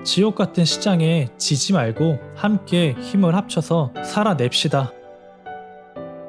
지옥 같은 시장에 지지 말고 함께 힘을 합쳐서 살아냅시다.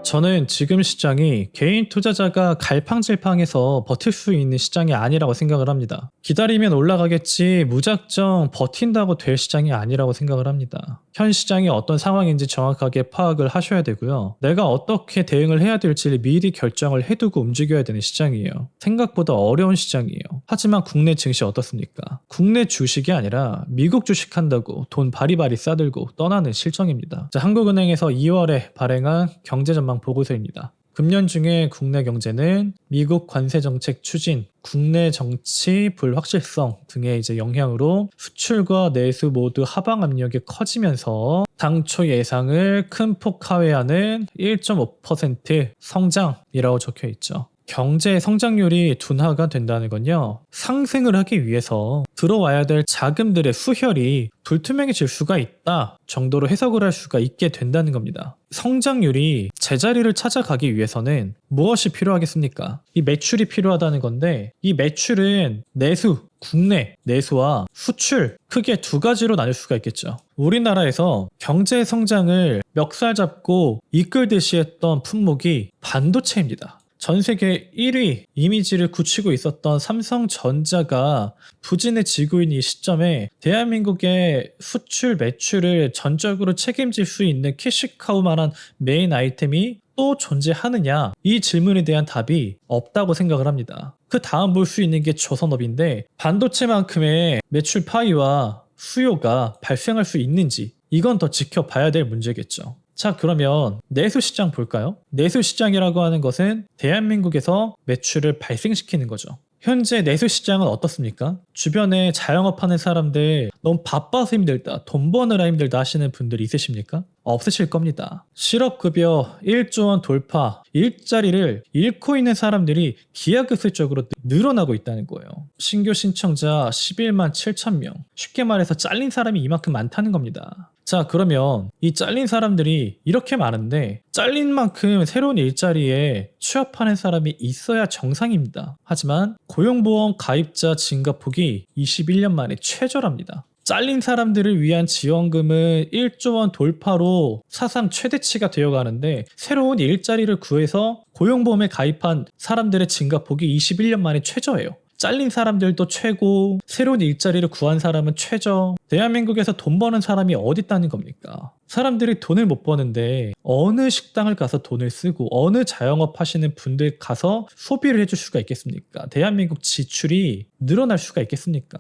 저는 지금 시장이 개인 투자자가 갈팡질팡해서 버틸 수 있는 시장이 아니라고 생각을 합니다. 기다리면 올라가겠지 무작정 버틴다고 될 시장이 아니라고 생각을 합니다. 현 시장이 어떤 상황인지 정확하게 파악을 하셔야 되고요. 내가 어떻게 대응을 해야 될지 미리 결정을 해두고 움직여야 되는 시장이에요. 생각보다 어려운 시장이에요. 하지만 국내 증시 어떻습니까? 국내 주식이 아니라 미국 주식 한다고 돈 바리바리 싸들고 떠나는 실정입니다. 자, 한국은행에서 2월에 발행한 경제전망 보고서입니다. 금년 중에 국내 경제는 미국 관세 정책 추진, 국내 정치 불확실성 등의 영향으로 수출과 내수 모두 하방 압력이 커지면서 당초 예상을 큰 폭 하회하는 1.5% 성장이라고 적혀 있죠. 경제 성장률이 둔화가 된다는 건요, 상승을 하기 위해서 들어와야 될 자금들의 수혈이 불투명해질 수가 있다 정도로 해석을 할 수가 있게 된다는 겁니다. 성장률이 제자리를 찾아가기 위해서는 무엇이 필요하겠습니까? 이 매출이 필요하다는 건데, 이 매출은 내수, 국내 내수와 수출, 크게 두 가지로 나눌 수가 있겠죠. 우리나라에서 경제 성장을 멱살 잡고 이끌듯이 했던 품목이 반도체입니다. 전 세계 1위 이미지를 굳히고 있었던 삼성전자가 부진해지고 있는 이 시점에 대한민국의 수출 매출을 전적으로 책임질 수 있는 캐시카우만한 메인 아이템이 또 존재하느냐, 이 질문에 대한 답이 없다고 생각을 합니다. 그 다음 볼 수 있는 게 조선업인데, 반도체만큼의 매출 파이와 수요가 발생할 수 있는지, 이건 더 지켜봐야 될 문제겠죠. 자, 그러면 내수시장 볼까요? 내수시장이라고 하는 것은 대한민국에서 매출을 발생시키는 거죠. 현재 내수시장은 어떻습니까? 주변에 자영업하는 사람들 너무 바빠서 힘들다, 돈 버느라 힘들다 하시는 분들이 있으십니까? 없으실 겁니다. 실업급여 1조 원 돌파, 일자리를 잃고 있는 사람들이 기하급수적으로 늘어나고 있다는 거예요. 신규 신청자 11만 7천 명. 쉽게 말해서 잘린 사람이 이만큼 많다는 겁니다. 자, 그러면 이 잘린 사람들이 이렇게 많은데 잘린 만큼 새로운 일자리에 취업하는 사람이 있어야 정상입니다. 하지만 고용보험 가입자 증가폭이 21년 만에 최저랍니다. 잘린 사람들을 위한 지원금은 1조 원 돌파로 사상 최대치가 되어가는데, 새로운 일자리를 구해서 고용보험에 가입한 사람들의 증가폭이 21년 만에 최저예요. 잘린 사람들도 최고, 새로운 일자리를 구한 사람은 최저. 대한민국에서 돈 버는 사람이 어디 있다는 겁니까? 사람들이 돈을 못 버는데 어느 식당을 가서 돈을 쓰고 어느 자영업 하시는 분들 가서 소비를 해줄 수가 있겠습니까? 대한민국 지출이 늘어날 수가 있겠습니까?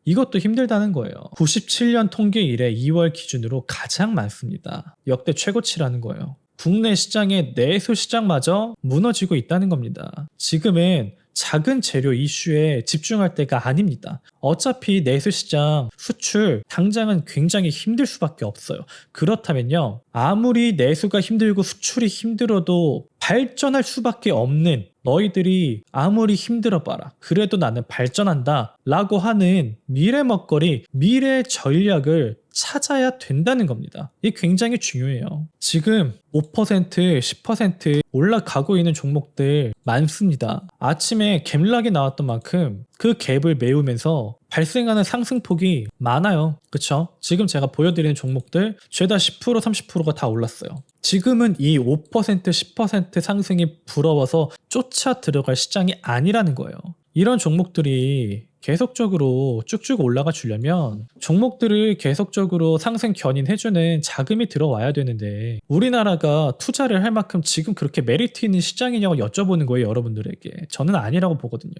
이것도 힘들다는 거예요. 97년 통계 이래 2월 기준으로 가장 많습니다. 역대 최고치라는 거예요. 국내 시장의 내수 시장마저 무너지고 있다는 겁니다. 지금은 작은 재료 이슈에 집중할 때가 아닙니다. 어차피 내수시장, 수출, 당장은 굉장히 힘들 수밖에 없어요. 그렇다면요, 아무리 내수가 힘들고 수출이 힘들어도 발전할 수밖에 없는 너희들이 아무리 힘들어봐라, 그래도 나는 발전한다 라고 하는 미래 먹거리, 미래 전략을 찾아야 된다는 겁니다. 이게 굉장히 중요해요. 지금 5%, 10% 올라가고 있는 종목들 많습니다. 아침에 갭락이 나왔던 만큼 그 갭을 메우면서 발생하는 상승폭이 많아요. 그쵸? 지금 제가 보여드리는 종목들 죄다 10%, 30%가 다 올랐어요. 지금은 이 5%, 10% 상승이 부러워서 쫓아 들어갈 시장이 아니라는 거예요. 이런 종목들이 계속적으로 쭉쭉 올라가 주려면 종목들을 계속적으로 상승 견인해주는 자금이 들어와야 되는데, 우리나라가 투자를 할 만큼 지금 그렇게 메리트 있는 시장이냐고 여쭤보는 거예요, 여러분들에게. 저는 아니라고 보거든요.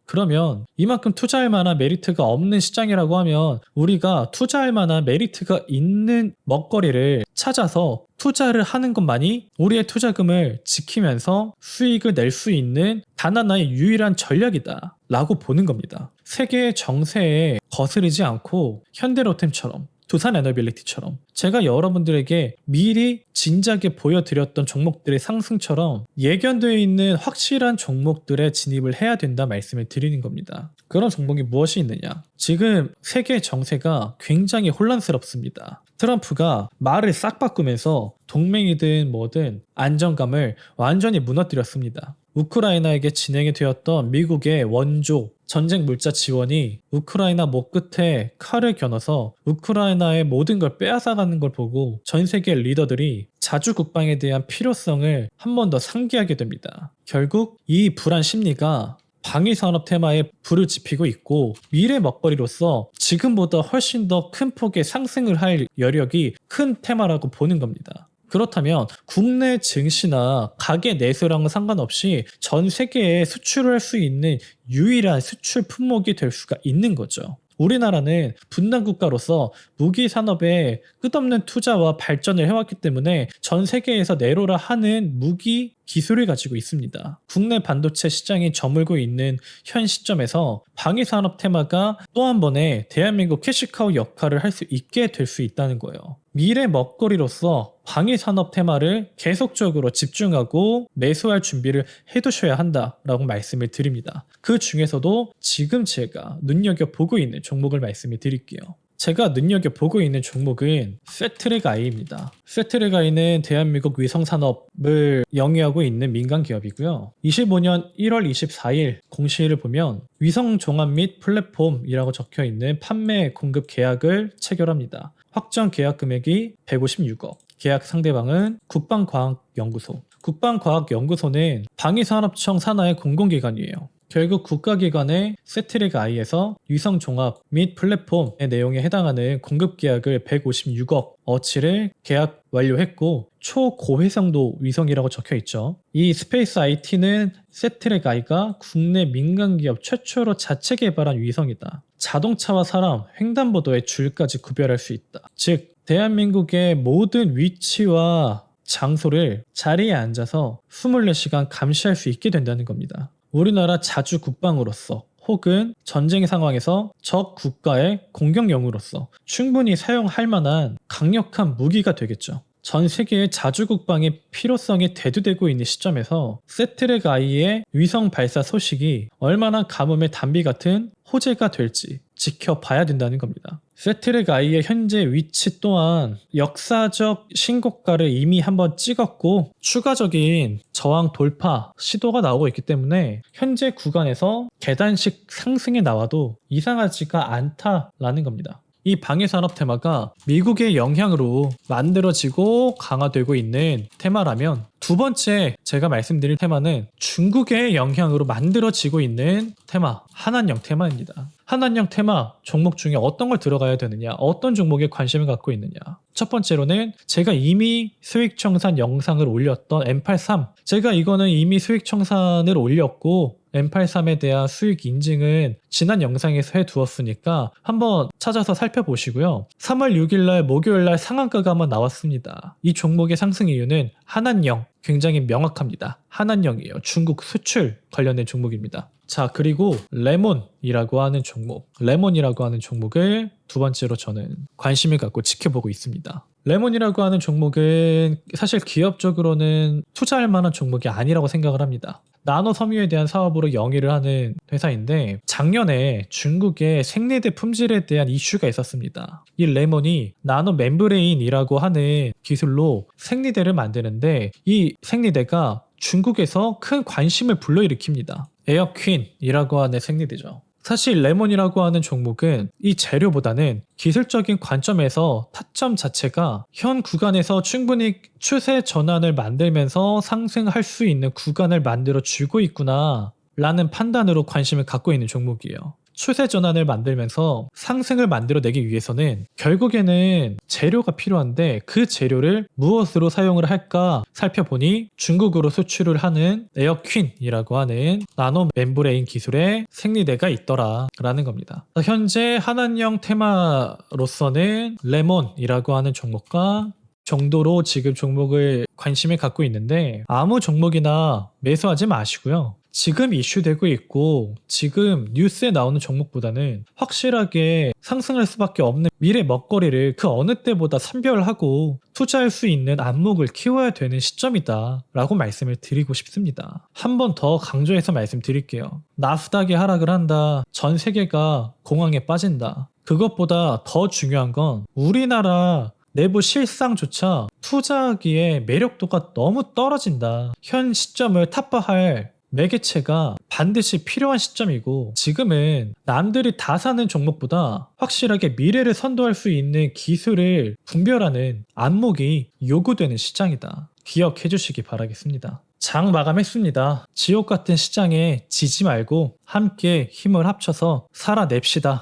그러면 이만큼 투자할 만한 메리트가 없는 시장이라고 하면 우리가 투자할 만한 메리트가 있는 먹거리를 찾아서 투자를 하는 것만이 우리의 투자금을 지키면서 수익을 낼 수 있는 단 하나의 유일한 전략이다 라고 보는 겁니다. 세계의 정세에 거스르지 않고 현대로템처럼, 두산에너빌리티처럼 제가 여러분들에게 미리 진작에 보여드렸던 종목들의 상승처럼 예견되어 있는 확실한 종목들에 진입을 해야 된다 말씀을 드리는 겁니다. 그런 종목이 무엇이 있느냐? 지금 세계 정세가 굉장히 혼란스럽습니다. 트럼프가 말을 싹 바꾸면서 동맹이든 뭐든 안정감을 완전히 무너뜨렸습니다. 우크라이나에게 진행이 되었던 미국의 원조 전쟁 물자 지원이 우크라이나 목 끝에 칼을 겨눠서 우크라이나의 모든 걸 빼앗아가는 걸 보고 전 세계 리더들이 자주 국방에 대한 필요성을 한 번 더 상기하게 됩니다. 결국 이 불안 심리가 방위산업 테마에 불을 지피고 있고 미래 먹거리로서 지금보다 훨씬 더 큰 폭의 상승을 할 여력이 큰 테마라고 보는 겁니다. 그렇다면 국내 증시나 가계 내수랑은 상관없이 전 세계에 수출을 할 수 있는 유일한 수출 품목이 될 수가 있는 거죠. 우리나라는 분단 국가로서 무기 산업에 끝없는 투자와 발전을 해왔기 때문에 전 세계에서 내로라 하는 무기 기술을 가지고 있습니다. 국내 반도체 시장이 저물고 있는 현 시점에서 방위산업 테마가 또 한 번의 대한민국 캐시카우 역할을 할 수 있게 될 수 있다는 거예요. 미래 먹거리로서 방위산업 테마를 계속적으로 집중하고 매수할 준비를 해두셔야 한다라고 말씀을 드립니다. 그 중에서도 지금 제가 눈여겨보고 있는 종목을 말씀을 드릴게요. 제가 눈여겨보고 있는 종목은 세트랙 I입니다. 세트랙 I는 대한민국 위성산업을 영위하고 있는 민간기업이고요. 25년 1월 24일 공시일을 보면 위성종합 및 플랫폼이라고 적혀있는 판매 공급 계약을 체결합니다. 확정 계약 금액이 156억. 계약 상대방은 국방과학연구소. 국방과학연구소는 방위산업청 산하의 공공기관이에요. 결국 국가기관의 세트랙 I에서 위성종합 및 플랫폼의 내용에 해당하는 공급계약을 156억 어치를 계약 완료했고 초고해상도 위성이라고 적혀있죠. 이 스페이스 IT는 세트랙 I가 국내 민간기업 최초로 자체 개발한 위성이다. 자동차와 사람, 횡단보도의 줄까지 구별할 수 있다. 즉 대한민국의 모든 위치와 장소를 자리에 앉아서 24시간 감시할 수 있게 된다는 겁니다. 우리나라 자주 국방으로서 혹은 전쟁 상황에서 적 국가의 공격용으로서 충분히 사용할 만한 강력한 무기가 되겠죠. 전 세계의 자주 국방의 필요성이 대두되고 있는 시점에서 세트랙 I의 위성 발사 소식이 얼마나 가뭄의 단비 같은 호재가 될지 지켜봐야 된다는 겁니다. 세트랙 I의 현재 위치 또한 역사적 신고가를 이미 한번 찍었고 추가적인 저항 돌파 시도가 나오고 있기 때문에 현재 구간에서 계단식 상승이 나와도 이상하지가 않다라는 겁니다. 이 방위산업 테마가 미국의 영향으로 만들어지고 강화되고 있는 테마라면 두 번째 제가 말씀드릴 테마는 중국의 영향으로 만들어지고 있는 테마, 한한령 테마입니다. 한한령 테마 종목 중에 어떤 걸 들어가야 되느냐, 어떤 종목에 관심을 갖고 있느냐. 첫 번째로는 제가 이미 수익 청산 영상을 올렸던 M83. 제가 이거는 이미 수익 청산을 올렸고 M83에 대한 수익 인증은 지난 영상에서 해두었으니까 한번 찾아서 살펴보시고요. 3월 6일날 목요일날 상한가가 한번 나왔습니다. 이 종목의 상승 이유는 한한령, 굉장히 명확합니다. 한한령이에요. 중국 수출 관련된 종목입니다. 자, 그리고 레몬이라고 하는 종목. 레몬이라고 하는 종목을 두 번째로 저는 관심을 갖고 지켜보고 있습니다. 레몬이라고 하는 종목은 사실 기업적으로는 투자할 만한 종목이 아니라고 생각을 합니다. 나노 섬유에 대한 사업으로 영위를 하는 회사인데 작년에 중국의 생리대 품질에 대한 이슈가 있었습니다. 이 레몬이 나노 멤브레인이라고 하는 기술로 생리대를 만드는데 이 생리대가 중국에서 큰 관심을 불러일으킵니다. 에어퀸이라고 하는 생리대죠. 사실 레몬이라고 하는 종목은 이 재료보다는 기술적인 관점에서 타점 자체가 현 구간에서 충분히 추세 전환을 만들면서 상승할 수 있는 구간을 만들어 주고 있구나 라는 판단으로 관심을 갖고 있는 종목이에요. 추세 전환을 만들면서 상승을 만들어내기 위해서는 결국에는 재료가 필요한데 그 재료를 무엇으로 사용을 할까 살펴보니 중국으로 수출을 하는 에어퀸이라고 하는 나노 멤브레인 기술의 생리대가 있더라 라는 겁니다. 현재 한한령 테마로서는 레몬이라고 하는 종목과 정도로 지금 종목을 관심을 갖고 있는데 아무 종목이나 매수하지 마시고요. 지금 이슈되고 있고 지금 뉴스에 나오는 종목보다는 확실하게 상승할 수밖에 없는 미래 먹거리를 그 어느 때보다 선별하고 투자할 수 있는 안목을 키워야 되는 시점이다 라고 말씀을 드리고 싶습니다. 한 번 더 강조해서 말씀드릴게요. 나스닥이 하락을 한다. 전 세계가 공황에 빠진다. 그것보다 더 중요한 건 우리나라 내부 실상조차 투자하기에 매력도가 너무 떨어진다. 현 시점을 타파할 매개체가 반드시 필요한 시점이고 지금은 남들이 다 사는 종목보다 확실하게 미래를 선도할 수 있는 기술을 분별하는 안목이 요구되는 시장이다. 기억해 주시기 바라겠습니다. 장 마감했습니다. 지옥 같은 시장에 지지 말고 함께 힘을 합쳐서 살아냅시다.